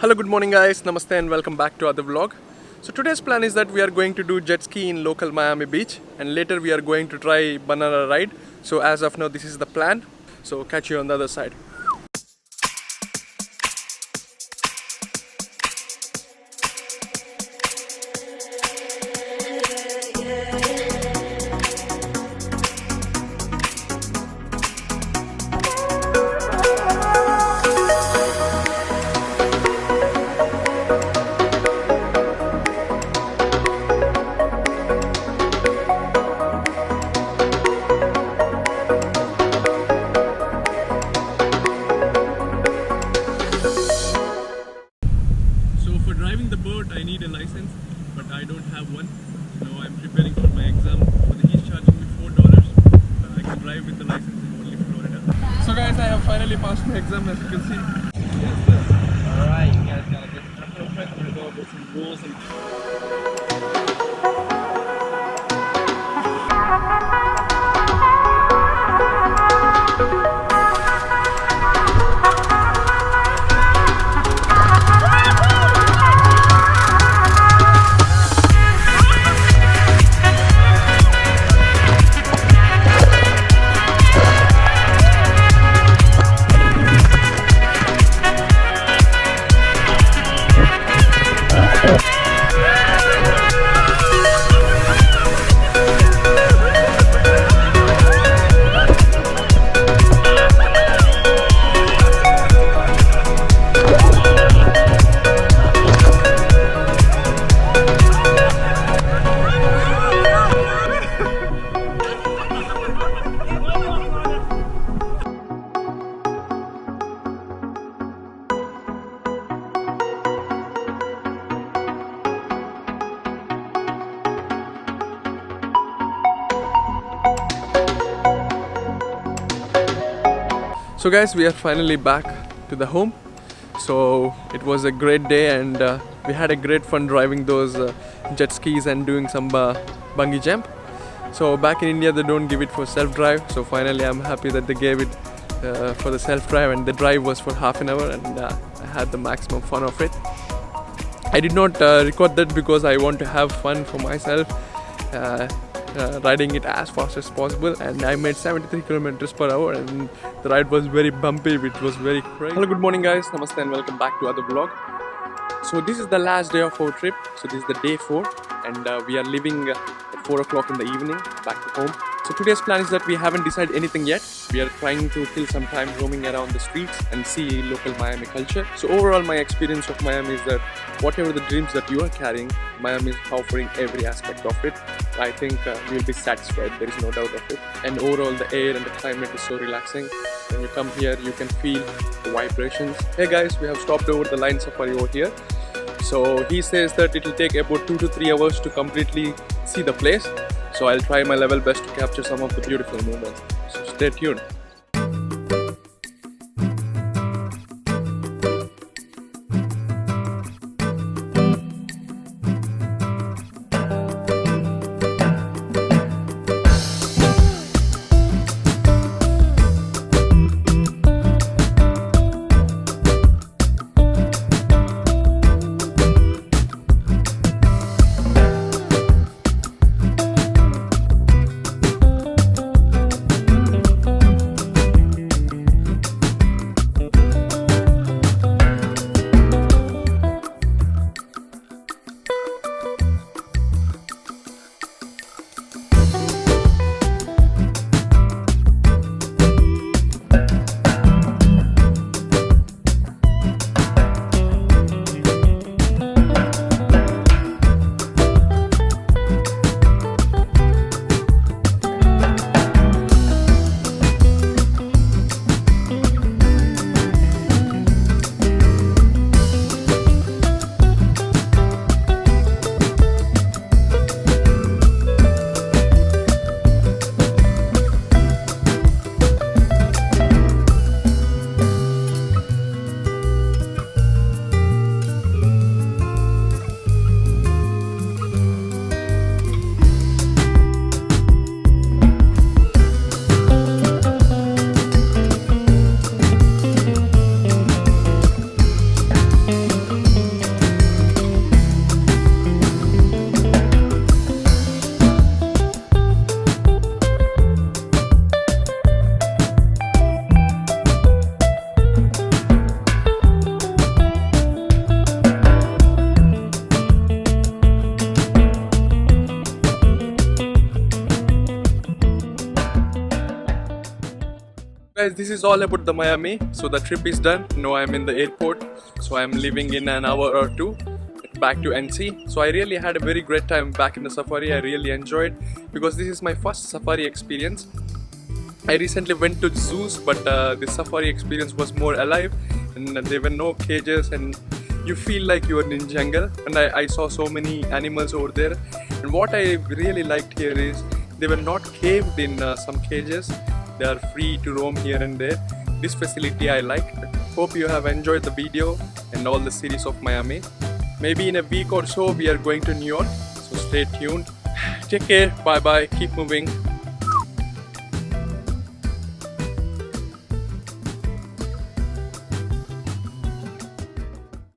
Hello, good morning guys, namaste and welcome back to other vlog. So today's plan is that we are going to do jet ski in local Miami Beach and later we are going to try banana ride. So as of now this is the plan. So catch you on the other side. Driving the boat I need a license, but I don't have one. So I'm preparing for my exam, but he's charging me $4. I can drive with the license in only Florida. So guys, I have finally passed my exam, as you can see. Alright, you guys gotta get perfect. We're gonna go some rules and so guys, we are finally back to the home. So it was a great day and we had a great fun driving those jet skis and doing some bungee jump. So back in India they don't give it for self-drive, so finally I'm happy that they gave it for the self-drive, and the drive was for half an hour and I had the maximum fun of it. I did not record that because I want to have fun for myself, riding it as fast as possible, and I made 73 kilometers per hour and the ride was very bumpy, it was very crazy. Hello, good morning guys, namaste and welcome back to other vlog. So this is the last day of our trip, so this is the day 4 and we are leaving at 4 o'clock in the evening back to home. So today's plan is that we haven't decided anything yet. We are trying to kill some time roaming around the streets and see local Miami culture. So overall my experience of Miami is that whatever the dreams that you are carrying, Miami is offering every aspect of it. I think you'll be satisfied, there is no doubt of it. And overall the air and the climate is so relaxing. When you come here you can feel the vibrations. Hey guys, we have stopped over the line safari over here. So he says that it will take about 2 to 3 hours to completely see the place. So I'll try my level best to capture some of the beautiful moments. So stay tuned. Guys, this is all about the Miami. So the trip is done. Now I'm in the airport. So I'm leaving in an hour or two back to NC. So I really had a very great time back in the safari. I really enjoyed because this is my first safari experience. I recently went to zoos, but the safari experience was more alive, and there were no cages, and you feel like you are in jungle. And I saw so many animals over there. And what I really liked here is they were not caved in some cages. They are free to roam here and there. This facility I like. Hope you have enjoyed the video and all the series of Miami. Maybe in a week or so we are going to New York. So stay tuned. Take care. Bye bye. Keep moving.